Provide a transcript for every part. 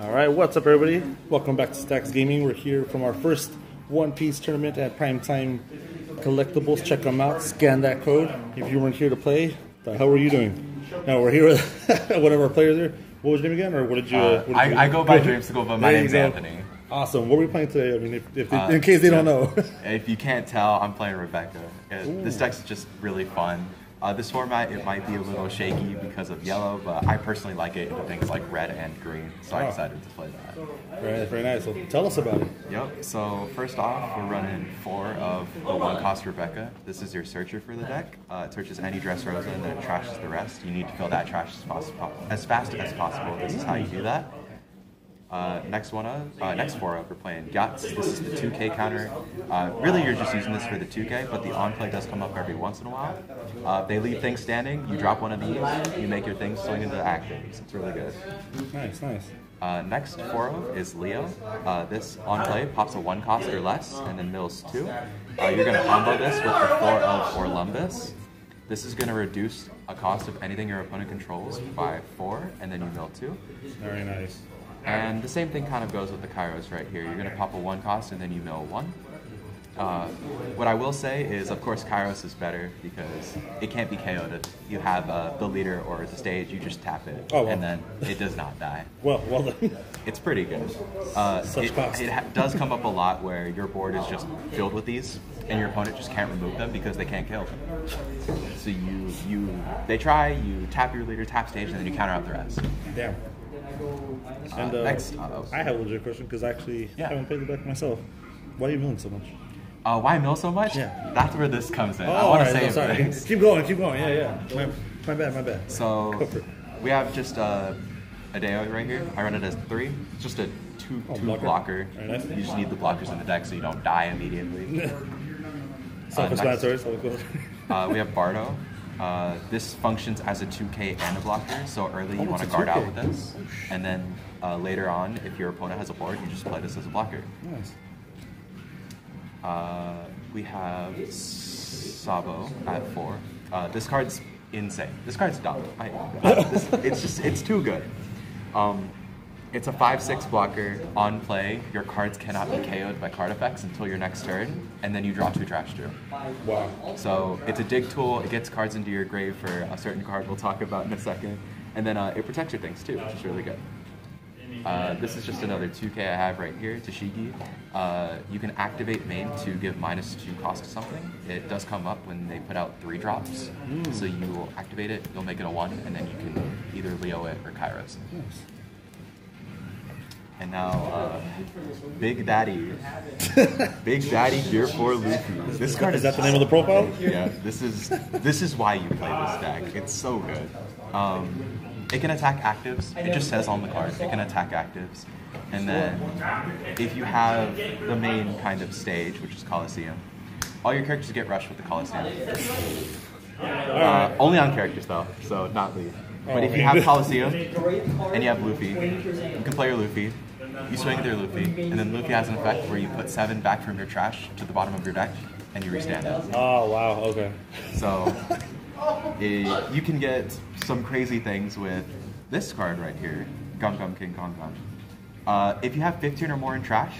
Alright, what's up everybody? Welcome back to Stackz Gaming. We're here from our first One Piece tournament at Primetime Collectibles. Check them out, scan that code. If you weren't here to play, the hell were you doing? No, we're here with one of our players here. What was your name again? Or what did you... I go by Dreamsicle, but my name's Anthony. Awesome. What are we playing today? I mean, in case they don't know. If you can't tell, I'm playing Rebecca. This deck's just really fun. This format, it might be a little shaky because of yellow, but I personally like it into things like red and green, so I decided to play that. Very nice. So tell us about it. Yep, so first off, we're running 4 of the 1-cost Rebecca. This is your searcher for the deck. It searches any Dressrosa and then it trashes the rest. You need to fill that trash as fast as possible. This is how you do that. Next 4 up, we're playing Yachts. This is the 2K counter. Really, you're just using this for the 2K, but the on-play does come up every once in a while. They leave things standing, you drop one of these, you make your things swing into actives. It's really good. Nice. Next 4 up is Leo. This on-play pops a 1-cost or less, and then mills 2. You're going to combo this with the 4 of Orlumbus. This is going to reduce a cost of anything your opponent controls by 4, and then you mill 2. Very nice. And the same thing kind of goes with the Kairos right here. You're going to pop a 1-cost and then you mill 1. What I will say is, of course, Kairos is better because it can't be KO'd. If you have the leader or the stage, you just tap it, and then it does not die. Well then. It's pretty good. It does come up a lot where your board is just filled with these, and your opponent just can't remove them because they can't kill them. So they try, you tap your leader, tap stage, and then you counter out the rest. Damn. And next, I have a legit question because I actually haven't played the deck myself. Why are you milling so much? Why mill so much? Yeah. That's where this comes in. Oh, I want to right, say things. Keep going. Yeah. My bad. So we have just a Deo right here. I run it as 3. It's just a 2 blocker. Nice. You just need the blockers in the deck so you don't die immediately. Self-explanatory. We have Bardo. This functions as a 2K and a blocker, so early you want to guard out with this, and then later on, if your opponent has a board, you just play this as a blocker. Nice. We have Sabo at 4. This card's insane. This card's dumb. It's too good. It's a 5/6 blocker. On play, your cards cannot be KO'd by card effects until your next turn, and then you draw 2 trash to. Wow. So it's a dig tool. It gets cards into your grave for a certain card we'll talk about in a second, and then it protects your things too, which is really good. This is just another 2K I have right here, Tashigi. You can activate main to give -2 cost to something. It does come up when they put out 3 drops. So you will activate it, you'll make it a 1, and then you can either Leo it or Kairos. Nice. And now, Big Daddy Gear 4 Luffy. This card is that the name of the profile? Yeah, this is why you play this deck. It's so good. It can attack actives. It just says on the card it can attack actives. And then if you have the main kind of stage, which is Coliseum, all your characters get rushed with the Coliseum. Only on characters though, so not Lee. But if you have Coliseum and you have Luffy, you can play your Luffy. You swing with your Luffy, and then Luffy has an effect where you put 7 back from your trash to the bottom of your deck, and you restand it. Oh wow, okay. So you can get some crazy things with this card right here, Gum Gum King Kong Gum. If you have 15 or more in trash,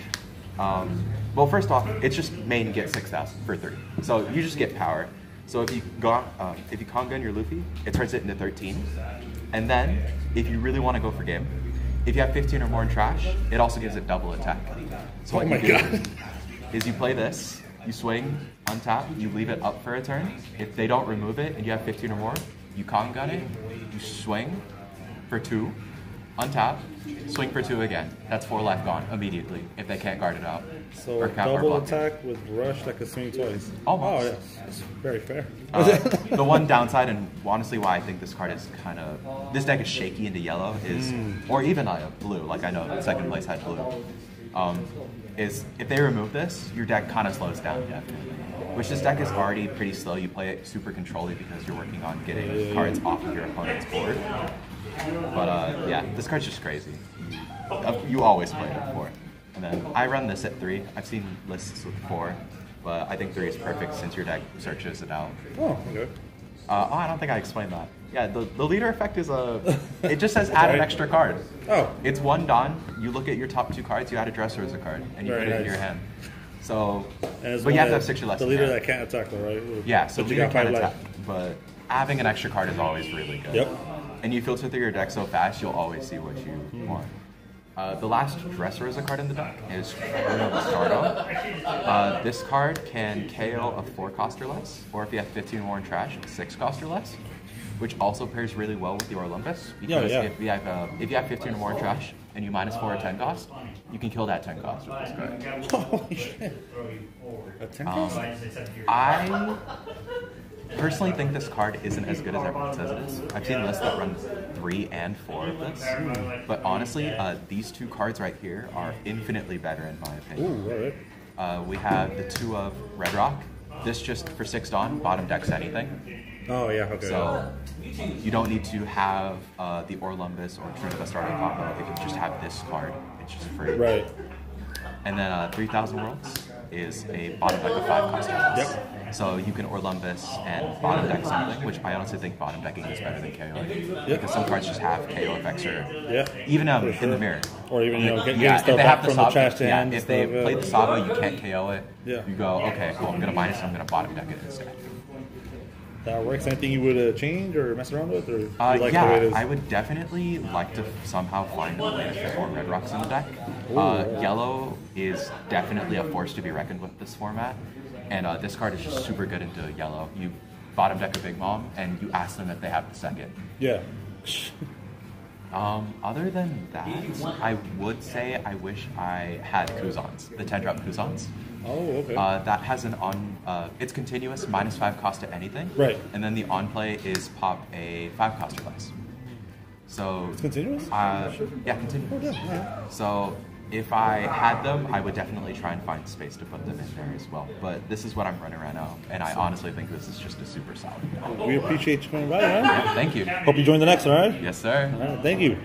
well, first off, it's just main get 6,000 for 3. So you just get power. So if you Kong Gun your Luffy, it turns it into 13. And then, if you really want to go for game, if you have 15 or more in trash, it also gives it double attack. So what you do is you play this, you swing, untap, you leave it up for a turn. If they don't remove it and you have 15 or more, you Kong Gun it, you swing for 2, untap, swing for 2 again. That's 4 life gone immediately if they can't guard it out. So double attack with rush that could swing twice. Almost. Oh yeah, that's very fair. The one downside, and honestly why I think this card is this deck is shaky into yellow, is, or even blue, like I know second place had blue, is if they remove this, your deck kind of slows down definitely. Which this deck is already pretty slow. You play it super controlly because you're working on getting cards off of your opponent's board. But yeah, this card's just crazy. You always play it 4. And then I run this at 3. I've seen lists with 4, but I think 3 is perfect since your deck searches it out. Oh, okay. I don't think I explained that. Yeah, the leader effect is it just says add an extra card. Oh. It's one Don. You look at your top 2 cards, you add a Dressrosa card, and you put it in your hand. So, but you have to have 6 or less. The leader that can't attack, though, right? Yeah, so leader can't attack. But having an extra card is always really good. Yep. And you filter through your deck so fast, you'll always see what you want. The last Dressrosa card in the deck is Bunnynahm. This card can KO a 4 cost or less, or if you have 15 or more in trash, 6 cost or less, which also pairs really well with your Olympus. Because if you have 15 or more in trash and you minus 4 or 10 cost, you can kill that 10 cost with this card. Holy shit! A 10 cost? I personally think this card isn't as good as everyone says it is. I've seen lists that run 3 and 4 of this, but honestly, these 2 cards right here are infinitely better in my opinion. Ooh, all right. We have the 2 of Red Rock. This just for 6 Dawn, bottom decks anything. Oh yeah, okay. So you don't need to have the Orlumbus or Trinidad starting combo. If you just have this card, it's just free. Right. And then 3,000 Worlds is a bottom deck of 5 cost cards. Yep. So you can Orlumbus and bottom deck something, which I honestly think bottom decking is better than KO. Because some cards just have KO effects or even in the mirror. Or even getting stuff back from the trash to hand. If they play the Sabo, you can't KO it. Yeah. You go, okay, cool, I'm going to minus it, I'm going to bottom deck it instead. That works. Anything you would change or mess around with? Or you like the way it is? I would definitely like to somehow find a way to fit more Red Rocks in the deck. Yellow is definitely a force to be reckoned with this format. And this card is just super good into yellow. You bottom deck a Big Mom, and you ask them if they have the second. Yeah. Other than that, I would say I wish I had Kuzans, the 10-drop Kuzans. Oh, okay. That has an it's continuous, minus 5 cost to anything. Right. And then the on play is pop a 5 cost or less. So it's continuous? Yeah, continuous. Oh, yeah. So if I had them, I would definitely try and find space to put them in there as well. But this is what I'm running right now, and I honestly think this is just a super solid. We appreciate you coming by, man. Yeah, thank you. Hope you join the next one, all right? Yes, sir. All right, thank you.